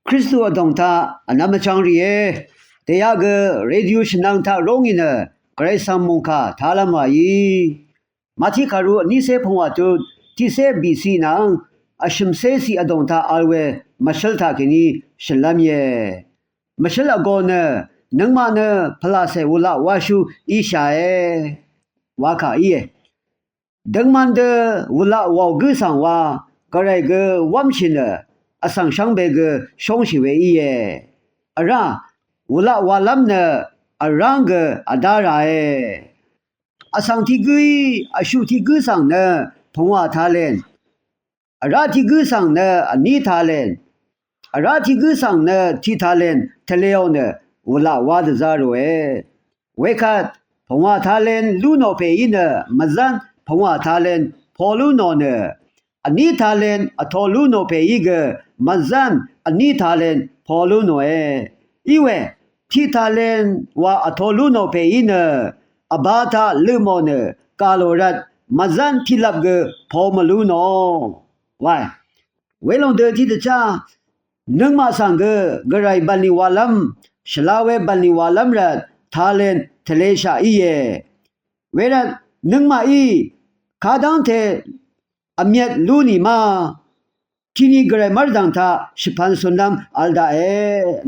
ခရစ်တုအတောင်သာအနမချောင်းရီရဲ့တရားကရေဒီယိုရှင်နန်သာရောင်းနေဂရိဆမ်မုန်ခါသာလမယီမာတိခါရူနိစေဖုံဝတ်တိစေဘီစီနန်အရှမ်စေစီအတောင်သာအဝဲမရှယ်တာကနီရှလမ်ယေမရှယ်အကောနနငမနဖလာဆေဝလာဝါရှုဣရှာယေဝါခါယေဒငမန်ဒဝလာဝောဂုဆန်ဝါဂရိုင်ဂဝမ်ရှင်နအဆောင်ရှောင်းဘေကရှောင်းရှိဝေဤရဲ့အရာဝလာဝါလမ်နအရန်ကအဒါရာရဲ့အဆောင်တိကွီအရှုတိကွဆောင်နဖုံဝထားလဲအရာတိကွဆောင်နအနီထားလဲအရာတိကွဆောင်နတိထားလဲတလေယောနဝလာဝါဒဇာရောဝေခတ်ဖုံဝထားလဲလူနောပေဤနမဇန်ဖုံဝထားလဲဖော်လူနောနအနိထာလန်အထောလူနိုပေဤကမဇန်အနိထာလန်ဖော်လူနိုဧဤဝဲတိထာလန်ဝါအထောလူနိုပေဤနအဘာသာလူမောနကာလိုရတ်မဇန်တိလပ်ကဖော်မလူနိုဝိုင်ဝဲလုံတေတိတချာနငမဆန်ကဂရိုင်ဘန်နီဝါလမ်ရှလာဝဲဘန်နီဝါလမ်ရတ်ထာလန်ထလေရှာဤရဲ့ဝဲရနငမဤခါဒန်တဲ့အမြတ်လူနီမာခီနီဂရမတ်ဒန်သာရှပန်ဆွန်ဒမ်အလ်ဒါအေ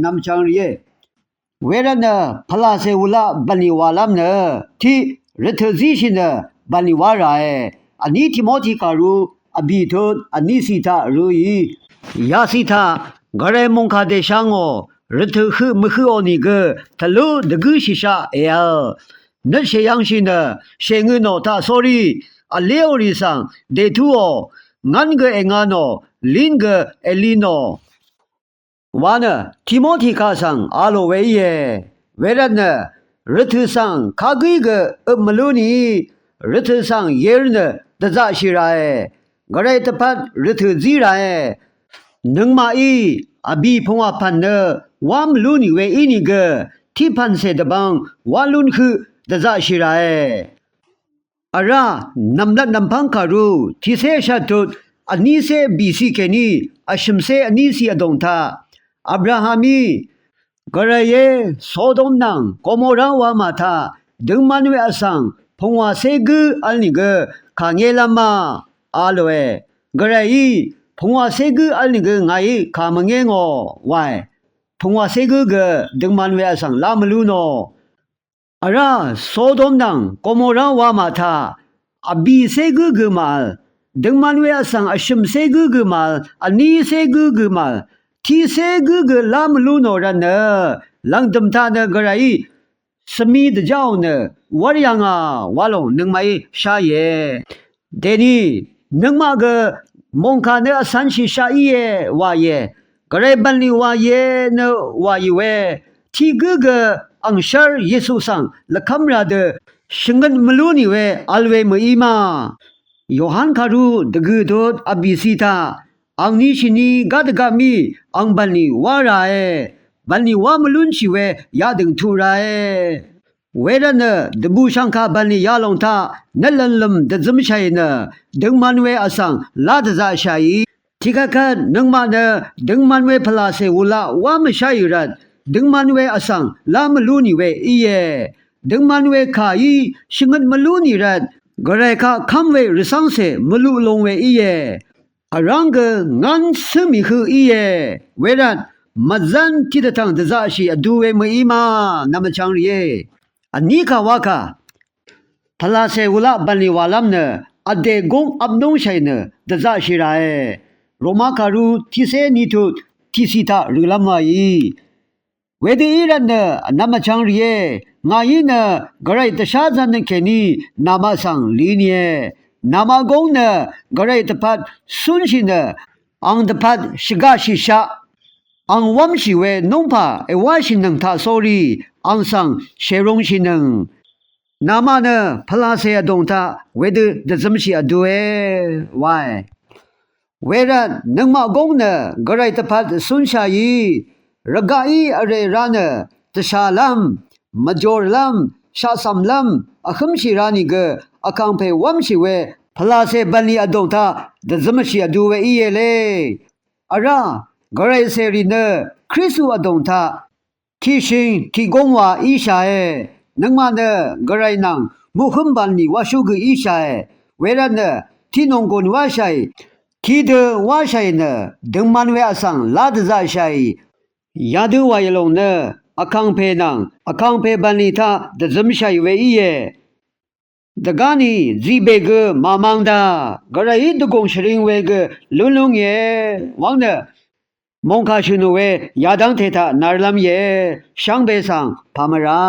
နမ်ချောင်းရီဝေရနဖလာဆေဝလာဘနီဝါလမ်နတီရထဇီရှင်နဘနီဝါရာအနီတီမိုတီကာရူအဘီထိုအနီစီတာရူယီယာစီတာဂရေမုန်ခါဒေရှန်ကိုရထခမခအိုနီကတလူဒဂူရှိရှာအေယနရှေယန်ရှင်နရှေငွေနောတာဆိုရီအလေအိုရီဆန်ဒေတူအောငန်ဂေငါနောလင်ဂအလီနောဝါနတီမိုတီကာဆန်အာလိုဝေယေဝေရနရထဆန်ခါဂီဂအမလူနီရထဆန်ယေရနဒဇရှိရာယေဂရေတပတ်ရထဇီရာယေနငမာဤအဘီဖုံဝဖန်နဝမ်လူနီဝေဤနီဂတီဖန်စေတဘန်ဝါလွန်ခဒဇရှိရာယေအရာနမ်လတ်နမ်ဖန်ခါရူတီဆေရှာတုအနီဆေဘီစီကေနီအရှမ်ဆေအနီစီအဒုံသာအဗရာဟမီဂရယေဆိုဒုံနန်ကိုမိုရာဝါမာသာဒုံမန်ဝေအဆန်ဖုံဝါဆေဂူအလနီဂခါငေလမအာလွေဂရယီဖုံဝါဆေဂူအလနီဂငါယီခါမငေငောဝိုင်ဖုံဝါဆေဂူဂဒုံမန်ဝေအဆန်လာမလူနောအရာဆိုဒုံနန်ကိုမိုရာဝါမာသာအဘီဆေဂူဂမာဒုံမန်ဝေအဆန်အရှမ်ဆေဂူဂမာအနီဆေဂူဂမာတီဆေဂူဂလာမလူနောရနလန်ဒမ်တာနဂရိုင်စမီဒကြောင်းနဝရယငါဝါလုံးနငမိုင်ရှာယေဒေနီနငမဂမုန်ခါနအဆန်ရှိရှာယေဝါယေဂရေဘန်လီဝါယေနဝါယဝဲတီဂူဂအန်ရှာယေဆုဆန်လကမ်ရာဒရှင်ငန်မလူနီဝဲအလ်ဝဲမအီမာယောဟန်ခါရူဒဂူဒိုအဘီစီတာအန်နီရှိနီဂတ်ဂမီအန်ဘန်နီဝါရာယေဘန်နီဝါမလွန်ချီဝဲယာဒင်ထူရာယေဝဲရနဒဘူရှန်ခါဘန်နီယာလုံတာနလန်လမ်ဒဇမ်ရှိုင်နဒုံမန်ဝဲအဆန်လာဒဇာရှိုင်တိကခနငမနဒုံမန်ဝဲဖလာဆေဝလာဝါမရှိုင်ရတ်ဒုံမန်ဝဲအဆန်လာမလူနီဝဲအီယေဒုံမန်ဝဲခါယီရှင်ငတ်မလူနီရတ်ဂရေခခမ်ဝဲရဆန်းဆေမလူလုံးဝဲအီယေအရန်ကငန်စမီခူအီယေဝဲရတ်မဇန်တိတတန်ဒဇာရှိအဒူဝဲမအီမာနမချောင်းရီအနီခဝါခဖလာဆေဝလာဘန်လီဝါလမ်နအဒေဂုံအဘဒုံရှိုင်နဒဇာရှိရာယေရိုမာကာရူတီဆေနီတုတီစီတာရူလမယီဝေဒီရနနမချောင်းရီငါယီနဂရိုင်တရှာဇန်နခေနီနာမဆန်လီနီယေနာမဂုံနဂရိုင်တပတ်ဆွန်ရှိနအန်တပတ်ရှိဂါရှိရှာအန်ဝမ်ရှိဝဲနုံဖာအဝါရှိနန်သာဆိုရီအန်ဆန်ရှေရုံရှိနန်နာမနဖလာဆေအဒုံသာဝေဒဒဇမ်ရှိအဒွေဝိုင်ဝေရနမဂုံနဂရိုင်တပတ်ဆွန်ရှာယီရဂါအီအရေရာနတရှာလမ်မဂျော်လမ်ရှာဆမ်လမ်အခမ်ရှိရာနီဂအကောင်ဖေဝမ်ရှိဝဲဖလာဆေဘန်နီအဒုံသာဒဇမ်ရှိအဒွေအီယေလေအရာ ဂရိစေရီနခရစ်စုအတုံထခိရှင်ခိဂုံဝါဣရှာရဲ့နငမနဂရိနံမုခုမ်ဘန်နီဝါရှုဂဣရှာရဲ့ဝေရနတိနုံကွန်ဝါရှိုင်ခိဒဝါရှိုင်နဒမန်ဝဲအဆန်လာဒဇာရှိုင်ယာဒူဝါယလုံးနအခန်းဖေနံအခန်းဖေဘန်နီသာဒဇမ်ရှိုင်ဝဲဤရဲ့ဒဂာနီဇီဘေဂမမန်ဒါဂရိဒကုံရှရင်ဝဲကလွန်းလွန်းရဲ့ဝေါနမုန်ခါရှင်နဝဲယာဒန်းထေတာနာရလမ်ရဲ့ရှောင်းဘေဆန်ဖာမရာ